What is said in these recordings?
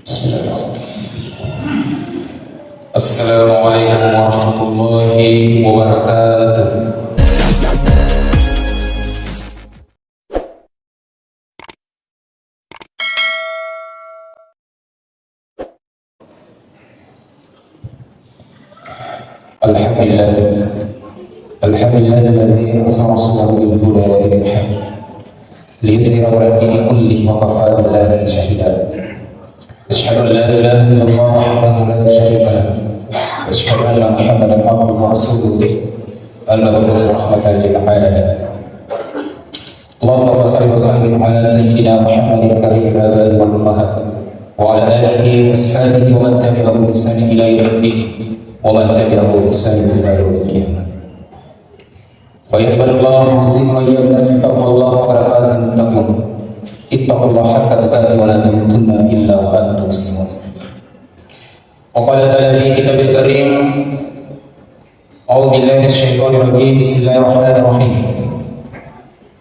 Assalamualaikum warahmatullahi wabarakatuh. Alhamdulillah alladzi arsala bil huda wa dinil haq liyuzhirahu 'ala dini kullihi wa kafaa billahi shahida. Asyhadu an la ilaha illallah wahdahu la syarika lahu wa asyhadu anna Muhammadan abduhu wa rasuluhu al-mab'uts rahmatan lil 'alamin. Allahumma shalli wa sallim ala sayyidina Muhammadin karimil aba'i wal ummahat wa ala alihi wa ashabihi wa man tabi'ahum bi ihsanin ila yaumiddin wa man tabi'ahum bi ihsanin ila yaumil qiyamah. Wa ya ibadallah muslimin wa iyyakum astaghfirullah wa qad faza al-muttaqun. Ittaqullaha haqqa tuqatih wa la tamutunna illa wa antum muslimun. Wa qala ta'ala fi kitabil karim, a'udzu billahi minasyaitonir rajim, bismillahirrahmanirrahim.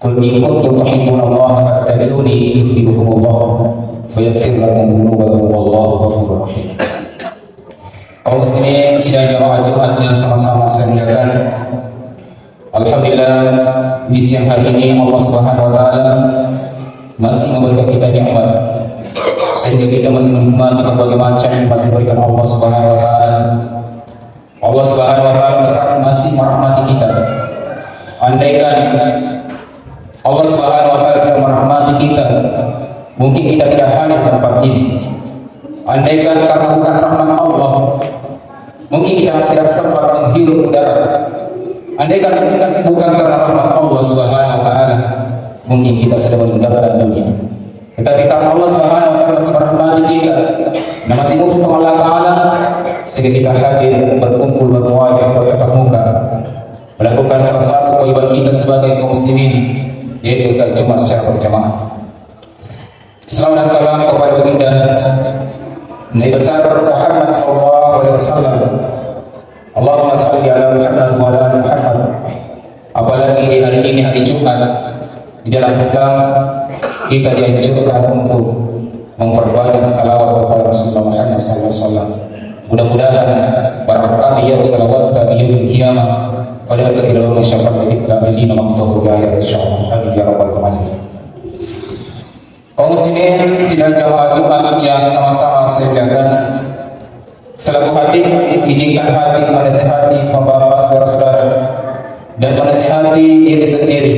Qul in kuntum tuhibbunallaha fattabi'uni yuhibbukumullah wa yaghfir lakum dzunubakum wallahu ghafurur rahim. Kaum muslimin sidang jamaah Jumat yang sama-sama saya muliakan, alhamdulillah di siang hari ini Allah Subhanahu wa taala masih memberikan kita nikmat sehingga kita masih menikmati berbagai macam nikmat yang diberikan Allah Subhanahu wa taala. Allah Subhanahu wa taala masih merahmati kita. Andaikan Allah Subhanahu wa taala tidak merahmati kita, mungkin kita tidak hadir di tempat ini. Andaikan karena bukan rahmat Allah, mungkin kita tidak sempat menghirup udara. Andaikan bukan karena rahmat Allah Subhanahu wa taala, mungkin kita sudah meninggalkan dunia. Tetapi karena Allah Subhanahu wa taala masih merahmati kita dan masih mufti Allah taala, sehingga kita hadir berkumpul berwajah bertatap muka melakukan salah satu kewajiban kita sebagai kaum muslimin, yaitu salat Jumat secara berjamaah. Salam dan salam kepada baginda Nabi besar Muhammad sallallahu alaihi wasallam. Allahumma shalli ala Muhammad wa ala ali Muhammad. Apalagi di hari ini, hari Jumat, di dalam Islam kita dianjurkan untuk memperbanyak salawat kepada Rasulullah Muhammad SAW. Mudah-mudahan barangkali ya salawat tadi yaumil qiyamah pada kehidupan syafaat kita ini namanya ya insyaallah amin ya rabbal alamin. Kaum muslimin sidang jamaah Jumat yang sama-sama saya muliakan, selaku hati izinkan hati menasihati membawa saudara-saudara dan menasihati diri sendiri.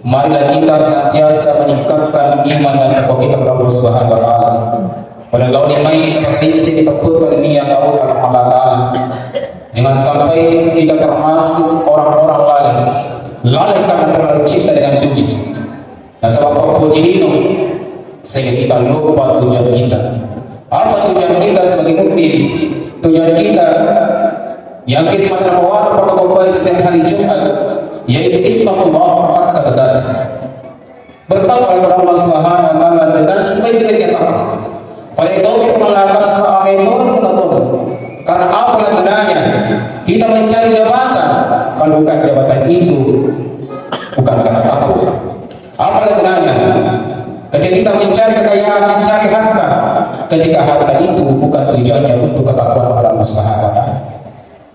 Marilah kita senantiasa meningkatkan iman dan takwa kita kepada Allah Subhanahu wa taala. Walau limai kita berhenti kita putar niat Allah taala. Jangan sampai kita termasuk orang-orang lalai karena terlalu cinta dengan dunia. Nah, sebab pujilino sehingga kita lupa tujuan kita. Apa tujuan kita sebagai mukmin? Tujuan kita yang kisah terbawa pada kembali setiap hari Jumat, yaitu ittaqullah haqqa tuqatih. Bertakwa kepada Allah Subhanahu wa taala dengan sebaik-baiknya takwa. Pada itu kita melakukan sesuatu karena apa gunanya kita mencari jabatan kalau bukan jabatan itu bukan karena takwa. Apa gunanya ketika kita mencari kekayaan, mencari harta, ketika harta itu bukan tujuannya untuk ketakwaan kepada Allah Subhanahu wa taala.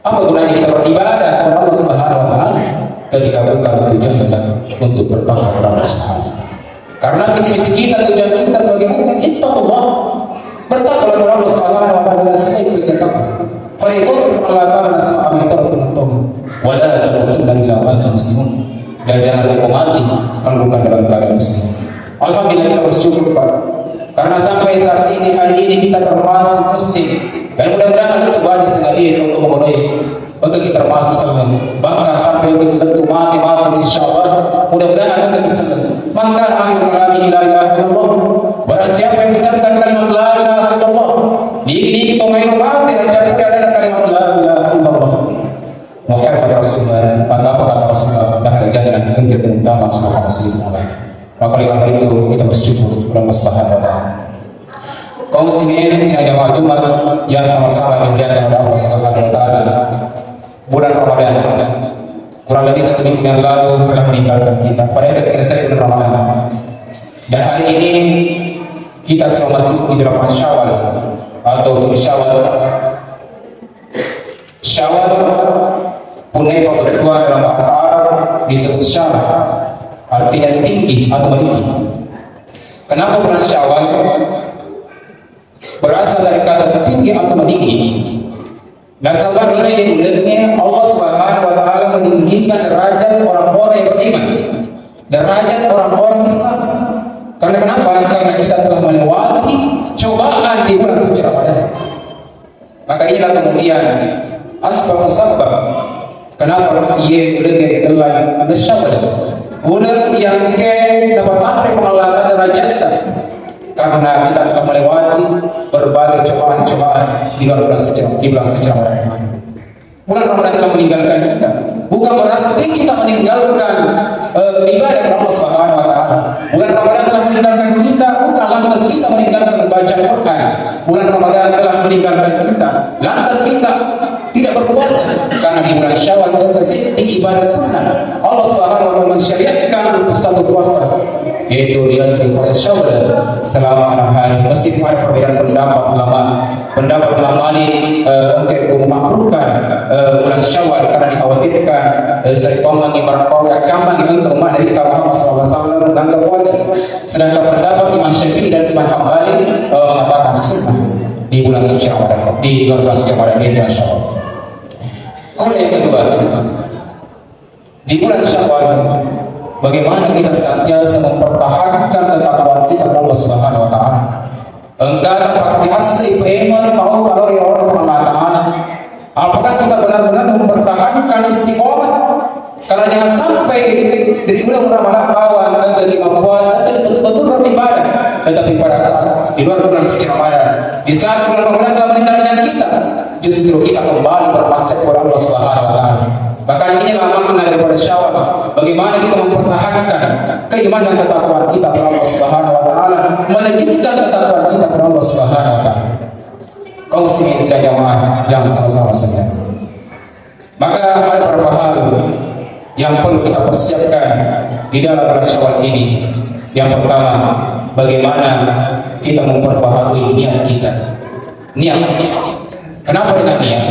Apa gunanya kita beribadah kepada Allah Subhanahu wa taala ketika bukan tujuannya untuk bertakwa kepada Allah Subhanahu wa taala? Karena misi-misi kita, tujuan kita sebagai mukmin itu Allah bertakwa kepada Allah Subhanahu wa taala dengan sebaik-baiknya takwa. Fa itu Allah taala sama kita untuk wala tamutunna illa wa antum muslimun. Dan jangan lupa mati kalau bukan dalam keadaan muslim. Alhamdulillah kita bersyukur Pak, karena sampai saat ini hari ini kita termasuk muslim dan mudah-mudahan itu banyak sekali untuk memenuhi untuk kita termasuk selamat. Bahkan sampai kita mati insyaallah mudah-mudahan kita bisa. Maka akhir kalimat la ilaha illallah, barang siapa yang mengucapkan kalimat la ilaha illallah, ini kita mai mati mengucapkan kalimat la ilaha illallah Muhammad Rasulullah, maka apa kata Rasulullah dahal jannah dan kita utama sebagai muslim. Maka oleh karena itu kita bersyukur kepada Allah Subhanahu wa taala. Kaum muslimin sidang jamaah Jumat yang sama-sama dimuliakan oleh Allah Subhanahu wa taala. Bulan Ramadan kurang lebih 1 minggu yang lalu telah meninggalkan kita pada ketika selesai bulan Ramadan. Dan hari ini kita sedang masuk di 8 Syawal atau 7 Syawal. Syawal punai kebetulan dalam bahasa Arab disebut syarah, artinya tinggi atau meninggi. Kenapa bulan Syawal? Berasal dari kata tinggi atau meninggi. Nasabah nilai yang mulanya Allah Subhanahu wa Ta'ala meninggikan derajat orang-orang yang beriman, derajat orang-orang Islam. Karena kenapa? Karena kita telah melewati cobaan di bulan suci Ramadan. Maka inilah kemudian asbab musabab kenapa ia mulanya telah bersyawal. Bulan yang dapat apa mengalahkan derajatnya. Karena kita telah melewati berbagai cobaan-cobaan di bulan suci Ramadan. Bulan Ramadan telah meninggalkan kita. Bukan berarti kita meninggalkan ibadah Allah Subhanahu wa Ta'ala. Bulan Ramadan telah meninggalkan kita, bukan lantas kita meninggalkan membaca Quran. Bulan Ramadan telah meninggalkan kita, lantas kita tidak berpuasa. Karena di bulan Syawal terbesit di ibadah sunnah. Allah Subhanahu wa Ta'ala mensyariatkan satu puasa, yaitu dia puasa Syawal selama 6 hari. Meskipun ada perbedaan pendapat ulama ini untuk memakruhkan bulan Syawal karena dikhawatirkan dari paman ibarat kaya kambang untuk rumah dari Muhammad SAW menganggap wajib. Sedangkan pendapat Imam Syafi'i dan Imam Hambali mengatakan sunnah di bulan suci Ramadan, di bulan suci Ramadan di bulan Syawal. Kemudian yang kedua, di bulan Syawal bagaimana kita senantiasa mempertahankan ketakwaan kita kepada Allah Subhanahu wa Ta'ala. Engkau praktikasi beriman tahu kalau orang Ramadan. Apakah kita benar-benar mempertahankan istiqomah? Karena jangan sampai dari bulan Ramadan lawan engkau kita puasa betul-betul beribadah, tetapi pada saat di luar bulan suci Ramadan, di saat bulan Ramadan telah meninggalkan kita, justru kita kembali berpasrah kepada Allah Subhanahu wa Ta'ala. Maka ini adalah makna daripada Syawal. Bagaimana kita mempertahankan keimanan dan ketakwaan kita kepada Allah Subhanahu wa Ta'ala, melejitkan ketakwaan kita kepada Allah Subhanahu wa Ta'ala. Kaum muslimin dan jamaah yang sama-sama sekalian. Maka ada beberapa hal yang perlu kita persiapkan di dalam bulan Syawal ini. Yang pertama, bagaimana kita memperbaharui niat kita. Niat. Kenapa dengan niat?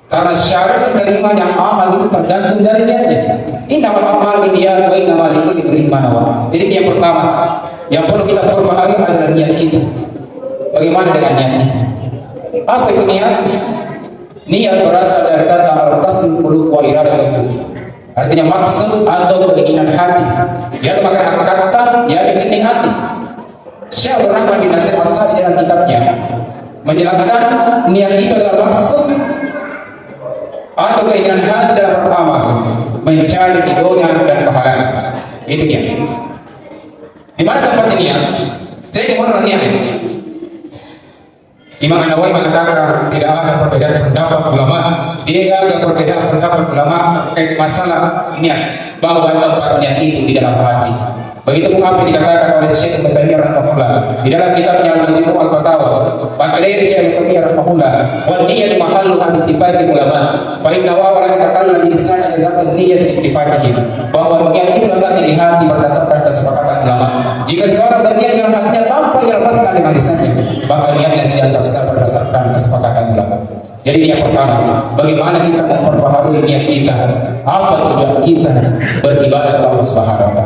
Karena syarat terimanya amal itu tergantung dari niatnya. Innamal a'malu binniyat wa innamal likulli imri'in ma nawa. Jadi yang pertama yang perlu kita perbaharui adalah niat kita. Bagaimana dengan niatnya? Apa itu niat? Niat berasal dari kata al-qasdul qulub wa iradatuh. Artinya maksud atau keinginan hati. Ya maka kata ya kecenderungan hati. Syekh Rahman bin Nasir As-Sa'di dalam kitabnya menjelaskan niat itu adalah maksud atau keinginan hati dalam beramal, mencari ridhonya dan pahala. Itu niat. Di mana tempatnya niat? Jadi mana niat ini? Imam An-Nawawi mengatakan tidak ada perbedaan pendapat ulama. Dia ada perbedaan pendapat ulama terkait masalah niat, bahwa tempat niat itu di dalam hati. Begitu pun apa dikatakan oleh Syekh Ibnu Taimiyah rahimahullah di dalam kitabnya Al-Majmu' Al-Fatawa. Maka dari Syekh Ibnu Taimiyah rahimahullah, "Wa niyyatu mahalluha ittifaqi ulama, fa inna wa la yatakallam bi lisan yazat niyyati ittifaqihim." Bahwa niat itu letaknya di hati berdasarkan kesepakatan ulama. Jika seorang berniat dalam hatinya tanpa dilepaskan dengan lisannya, maka niatnya dianggap sah berdasarkan kesepakatan ulama. Jadi yang pertama, bagaimana kita memperbaharui niat kita? Apa tujuan kita beribadah kepada Allah Subhanahu wa Ta'ala?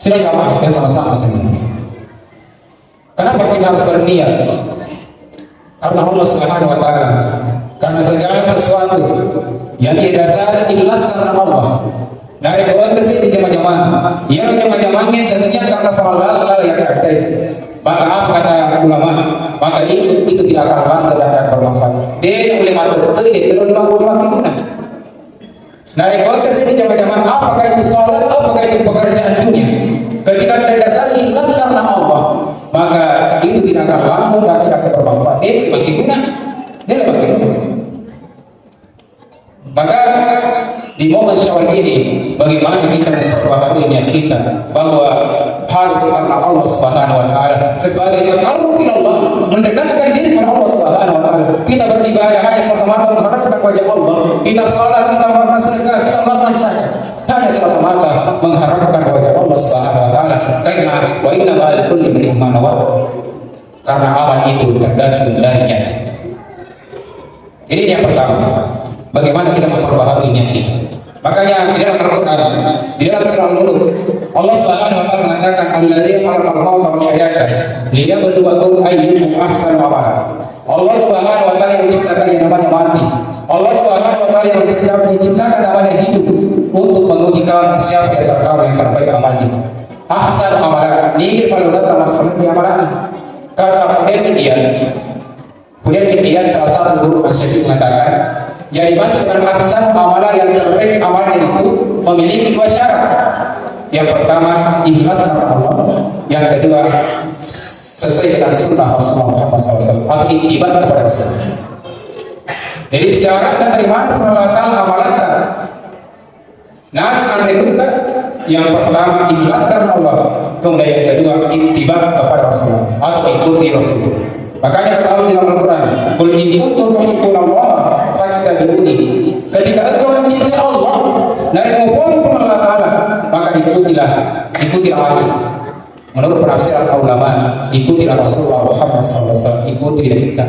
Sila jamaah kita sama-sama sendiri. Kenapa kita harus berniat? Karena Allah Subhanahu wa Ta'ala. Karena segala sesuatu yang didasari ikhlas karena Allah. Dari kawan ke sini jamaah-jamaah, yang jamaah-jamaahnya tentunya karena pahala yang terkait. Maka apa kata ulama? Maka itu tidak akan bangga dan akan bermanfaat. Dia boleh matur betul dia terus 50 waktu guna. Dari kawan ke sini jamaah-jamaah, apakah itu salat, apakah itu pekerjaan dunia? Ketika didasari ikhlas karena Allah, maka itu tidak akan bangga dan tidak akan bermanfaat. Dia bagi guna, dia bagi guna. Maka di momen Syawal ini, bagaimana kita memperbaharui niat kita bahwa harus karena Allah Subhanahu wa Ta'ala, sebagai taqarrub ila Allah, mendekatkan diri kepada Allah Subhanahu wa Ta'ala. Kita beribadah hanya semata-mata mengharapkan wajah Allah. Kita salat, kita melakukan sedekah, kita melakukan zakat hanya semata-mata mengharapkan wajah Allah Subhanahu wa taala. Karena wa inna ma'al kulli imrin ma nawa. Karena amal itu tergantung dari niat. Ini yang pertama. Bagaimana kita memperbaharui niat kita? Makanya di dalam Al-Quran, di dalam surah Al-Mulk, Allah Subhanahu wa taala mengatakan allazi khalaqal mauta wal hayata liyabluwakum ayyukum ahsanu amala. Allah Subhanahu wa taala yang menciptakan yang namanya mati. Allah Subhanahu wa taala yang menciptakan namanya hidup untuk menguji kamu siapa di antara kamu yang terbaik amalnya. Ahsan amala. Ini kalau datang masalah di amalan. Kata kemudian salah satu guru Al-Syafi'i mengatakan yang dimaksud dengan ahsan amalan yang terbaik amalnya itu memiliki dua syarat. Yang pertama ikhlas karena Allah, yang kedua sesuai dengan sunnah Rasulullah SAW atau ittiba kepada Rasul. Jadi secara keterimaan peralatan amalan nas menentukan yang pertama ikhlas karena Allah, kemudian yang kedua ittiba kepada Rasul atau ikuti Rasul. Makanya kalau dalam Al-Quran, "Qul in kuntum tuhibbunallaha fattabi'uni." Ketika engkau mencintai Allah dan memuji Allah Taala, maka ikutilah aku. Menurut penafsiran ulama, ikutilah Rasulullah Muhammad SAW, ikutilah kita.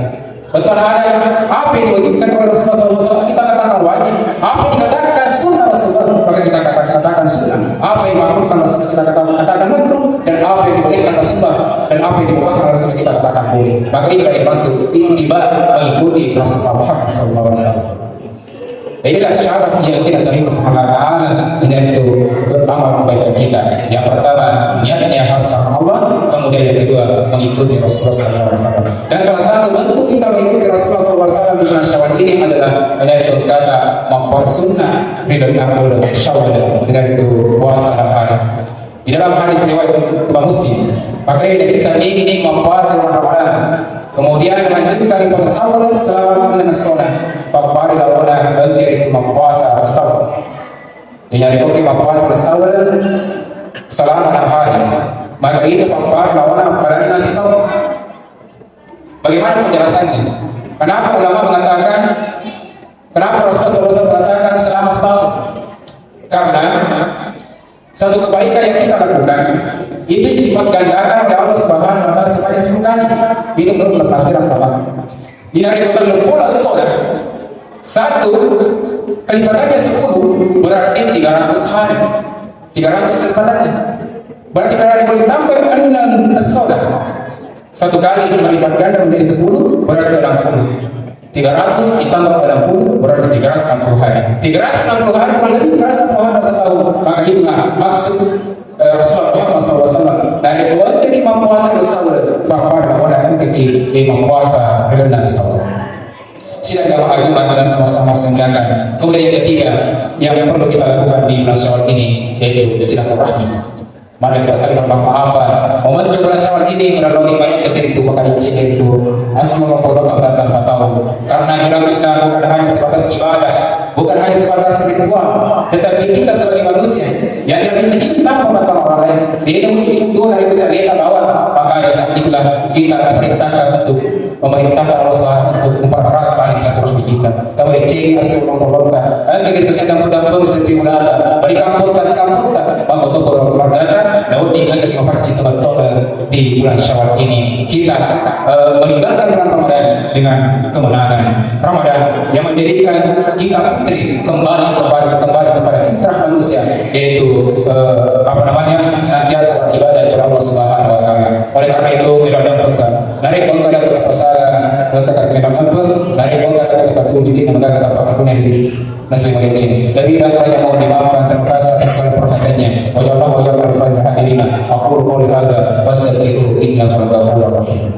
Betul ada apa yang diwajibkan kepada Rasulullah SAW, kita katakan wajib. Apa yang dikatakan sunnah Rasulullah, maka kita katakan sunnah. Apa yang dimaklumkan Rasulullah, kita katakan makruh. Dan apa yang dibolehkan Rasulullah dan apa yang dibolehkan Rasulullah, kita katakan boleh. Maka ini yang dimaksud ittiba, mengikuti Rasulullah Muhammad SAW. Inilah syarat yang kita terima Allah Ta'ala, yaitu amal kebaikan kita. Yang pertama, niatnya harus karena Allah. Kemudian yang kedua, mengikuti Rasulullah SAW. Dan salah satu bentuk kita mengikuti Rasulullah SAW di bulan Syawal ini adalah yaitu kata mempersunnah ridho Abu Syawal, yaitu puasa 6 hari. Di dalam hadis riwayat Imam Muslim, maka kita ingin mempuasa Ramadan, kemudian melanjutkan puasa Syawal selama dengan sholat. Papari lawana bantir mempuasa setahun. Yang dikutip mempuasa setahun selama 6 hari. Maka itu papari lawana pada setahun. Bagaimana penjelasannya? Kenapa ulama mengatakan? Kenapa Rasulullah SAW mengatakan selama setahun? Karena satu kebaikan yang kita lakukan itu dilipat gandakan oleh Allah Subhanahu wa taala sebanyak 10 kali. Itu menurut tafsiran ulama. Ini hari pula sholat. Satu kelipatannya 10 berarti 300 hari. 300 kelipatannya. Berarti kalau ditambah 6 sholat. Satu kali melipat ganda menjadi 10 berarti 60. 300 ditambah 60 berarti 360 hari. 360 hari kurang lebih 360 hari setahun. Maka itulah maksud Rasulullah SAW dari waktu imam puasa bersama pada orang ketika imam puasa rendah setahun. Sila jamaah Jumat dan sama-sama senggangkan. Kemudian yang ketiga yang perlu kita lakukan di bulan Syawal ini yaitu silaturahmi. Mari kita saling bermaafan. Momentum bulan Syawal ini melalui banyak ketentu maka itu asma mengkodok datang 4 tahun. Karena dalam Islam bukan hanya sebatas ibadah, bukan hanya sebatas ritual, tetapi kita sebagai manusia yang tidak bisa hidup tanpa membantu orang lain. Dia memiliki dua dari kita bawah. Maka saat itulah kita diperintahkan untuk memerintahkan Allah SWT untuk mempererat tali silaturahmi kita. Tapi cek asal mengkorbankan. Anda kita sedang berdampak mesti mulata. Bagi kampung tas kampung tak. Maka untuk keluarga, namun ingat kita mempercayai betul di bulan Syawal ini kita meninggalkan bulan Ramadan dengan kemenangan Ramadan yang menjadikan kita fitri kembali kepada fitrah manusia, yaitu senantiasa beribadah kepada Allah Subhanahu wa taala. Oleh karena itu kita dapat dari bangga kita persara kita memang dari bangga kita tujuh di negara kita pakai di nasib Malaysia. Jadi kalau yang mau dimaafkan terima kasih atas segala perhatiannya. Wa jalla wa jalla hadirin. Aku qouli hadza wastaghfiru innahu ghafurur rahim.